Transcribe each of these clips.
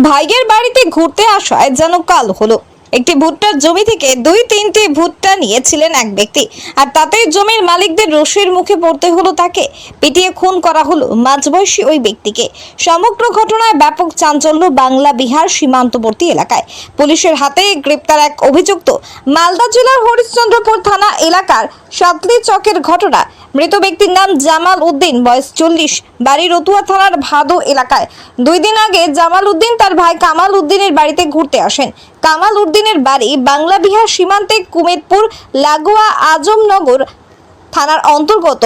ভাইয়ের বাড়িতে ঘুরতে আসায় যেন কাল হলো। একটি ভুট্টার জমি থেকে 2-3টি ভুট্টা নিয়েছিলেন এক ব্যক্তি, আর তাতে জমির মালিকদের রোষের মুখে পড়তে হলো তাকে। পিটিয়ে খুন করা হলো মাঝবয়সী ওই ব্যক্তিকে। সমগ্র ঘটনায় ব্যাপক চাঞ্চল্য বাংলা বিহার সীমান্তবর্তী এলাকায়। পুলিশের হাতে গ্রেপ্তার এক অভিযুক্ত। মালদা জেলার হরিশ্চন্দ্রপুর থানা এলাকার সাতলি চকের ঘটনা। মৃত ব্যক্তির নাম জামাল উদ্দিন, বয়স 40, বাড়ি রতুয়া থানার ভাদো এলাকায়। 2 দিন আগে জামাল উদ্দিন তার ভাই কামাল উদ্দিনের বাড়িতে ঘুরতে আসেন। কামাল উদ্দিনের বাড়ি বাংলা বিহার সীমান্তে কুমেদপুর লাগোয়া আজমনগর থানার অন্তর্গত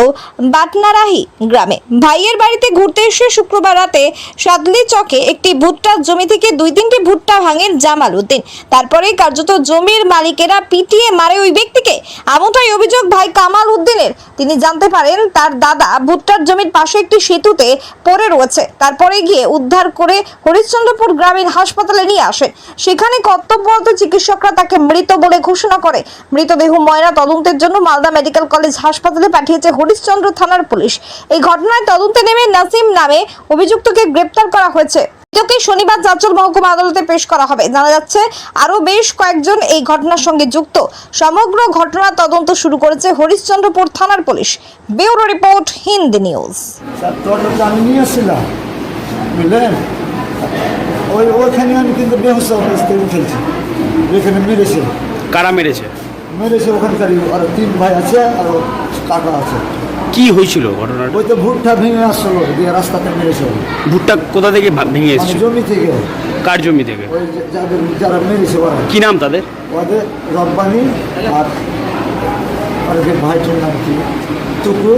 বাটনারাহি গ্রামে। ভাইয়ের বাড়িতে ঘুরতে এসে শুক্রবার রাতে সাদলি চকে একটি ভুট্টার জমি থেকে 2-3টি ভুট্টা ভাঙেন জামাল উদ্দিন। তারপরেই কার্যত জমির মালিকেরা পিটিয়ে মারে ওই ব্যক্তিকে। এমনটাই অভিযোগ ভাই কামাল উদ্দিনের। তিনি জানতে পারেন তার দাদা ভুট্টার জমির পাশে একটি সেতুতে পড়ে রয়েছে। তারপরে গিয়ে উদ্ধার করে হরিশ্চন্দ্রপুর গ্রামীণ হাসপাতালে নিয়ে আসেন। সেখানে কর্তব্যরত চিকিৎসকরা তাকে মৃত বলে ঘোষণা করে। মৃতদেহ ময়না তদন্তের জন্য মালদা মেডিকেল কলেজ হাসপাতালে পাঠিয়েছে হরিশ্চন্দ্র থানার পুলিশ। এই ঘটনায় তদন্তে নেমে নাসিম নামে অভিযুক্তকে গ্রেপ্তার করা হয়েছে। তাকে শনিবার চাঁচল মহকুমা আদালতে পেশ করা হবে। জানা যাচ্ছে আরো বেশ কয়েকজন এই ঘটনার সঙ্গে যুক্ত। সমগ্র ঘটনা তদন্ত শুরু করেছে হরিশ্চন্দ্রপুর থানার police. Bureau report, Hindi news. আমি নিয়ে আসছিলাম, বুঝলেন, ওইখানে আমি কিন্তু বেহুশ অবস্থায় উঠেছি। ওইখানে মেরেছে। কারা মেরেছে? মেরেছে ওখানকারই আর 3 ভাই আছে আর কাকা আছে। কি হয়েছিল ঘটনাটা? ওই তো ভুট্টা ভেঙে আসছিল, দিয়ে রাস্তাতে মেরেছে। ভুট্টা কোথা থেকে ভেঙে এসেছে? জমি থেকে। কার জমি থেকে? ওই যারা মেরেছে ওরা। কি নাম তাদের? ওদের রব্বানি আর যে ভাইটির নাম কি টুকু,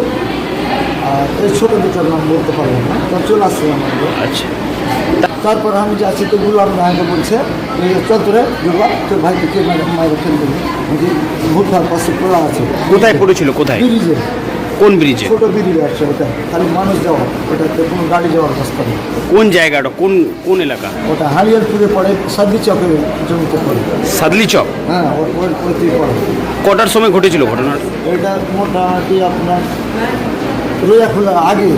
আর এই ছোটো দুটার নাম বলতে পারবো না, তো চলে আসছে আমাদের। আচ্ছা, তারপর আমি যাচ্ছি তো গুলাম ভাইকে বলছে চত্বরে দুর্গা তোর ভাইকে কে মায়ের ফেল দেবে, ভুট্টার পাশে পড়া আছে। কোথায় পড়েছিল? কোথায়? ব্রিজে। কোন ব্রিজে? ছোটো ব্রিজ আছে ওটা, খালি মানুষ যাওয়ার, ওটাতে কোনো গাড়ি যাওয়ার রাস্তা নেই। কোন জায়গাটা? কোন এলাকা? ওটা হালিয়ারপুরে পড়ে, সাদলি চকের জমিতে পড়ে। সাদলি চক? হ্যাঁ, ওইতেই পড়ে। কটার সময় ঘটেছিল ঘটনাটা? ওইটা মোটামুটি আপনার রোজা খোলা আগে।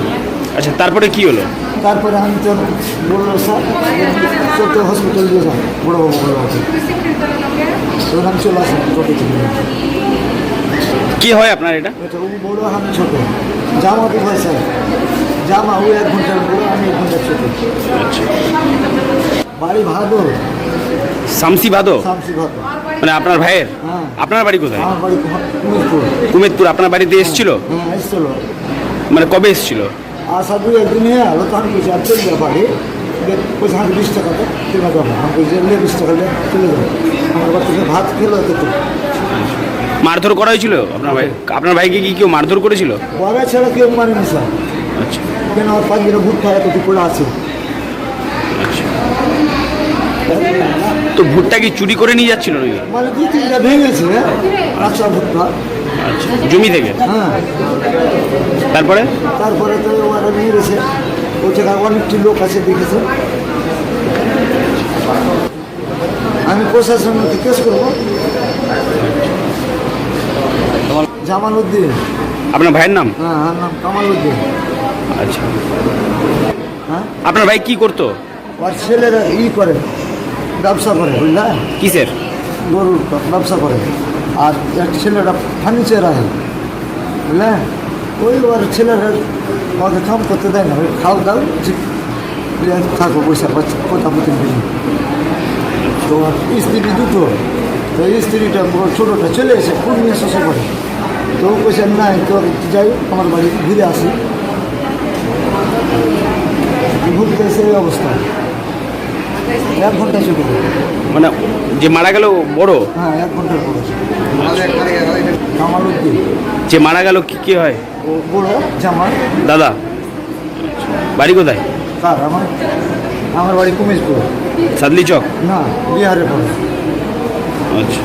আচ্ছা, তারপরে কি হলো? তারপরে আমি তো বললো স্যার চোখে হসপিটাল দিয়ে যান, বড়োবাবু তখন আমি চলে আসলাম ছোটো থেকে। কি হয় আপনার এটা? এটা ও বড়ো, আমি ছোটো। জামা তো হয় স্যার, জামা ও 1 ঘন্টার বড়ো, আমি 1 ঘন্টার ছোটো। আচ্ছা, বাড়ি ভাদো। শামসি ভাদো? শামসি ভাদো। মানে আপনার ভাইয়ের? হ্যাঁ। আপনার বাড়ি কোথায়? আমার বাড়ি কুমেদপুর। কুমেদপুর। আপনার বাড়িতে এসেছিল? হ্যাঁ, এসছিল। মানে কবে এসেছিল? আর সাধু একদিন হলো, তো আমি বলছি আর চলে যাবো বাড়ি, বলছি আমাকে 20 টাকা তো চলে যাবো। আমি বলছি 20 টাকা চলে যাবো। আমার বাড়ি থেকে ভাত খেলো তো। মারধর করা হয়েছিল আপনার ভাই? আপনার ভাইকে কি কেউ মারধর করেছিল? বড় ছাড়া কেউ মারেনি স্যার। আচ্ছা, কেন আমার পাঁচগুলো ভুট্টা এতটুকু পড়ে আছে। আচ্ছা। তো ভুট্টা কি চুরি করে নিয়ে যাচ্ছিল নাকি? মানে 2-3টা ভেঙেছে কাঁচা ভুট্টা। আচ্ছা, জমি থেকে? হ্যাঁ। তারপরে তো ওরা মেরেছে। ওই জায়গায় অনেকটি লোক আছে, দেখেছে। আমি প্রশাসনকে কেস করবো। জামাল উদ্দিন। আপনার ভাইয়ের নাম? হ্যাঁ, আমার নাম কামাল উদ্দিন। আচ্ছা, হ্যাঁ। আপনার ভাই কি করতো? ওর ছেলেরা করে, ব্যবসা করে, বুঝলা? কিসের? গরুর ব্যবসা করে। আর এক ছেলেরা ফার্নিচার আছে, বুঝলে? ওই ওর ছেলেরা আমাকে কাম করতে দেয় না, ওই খাও দাও থাকো পয়সা পাচ্ছে, কথা প্রতিদিন দিন। তো স্ত্রী দুটো, তো স্ত্রীটা ছোটোটা চলে এসে ফোন নিয়ে শ্বশুর করে। তো পয়সা নাই, তো যাই আমার বাড়ি ঘুরে আসি, ঘুরতে এসে এই অবস্থা। 1 ঘন্টা চলে। মানে যে মারা গেল বড়? হ্যাঁ, 1 ঘন্টার পরে। কামাল উদ্দিন। যে মারা গেল কি হয়? ও বড় জামা দাদা। বাড়ি কোথায়? কার? আমার বাড়ি কুমেশপুর। সাদলি চক? না, বিহারে পড়ে। আচ্ছা।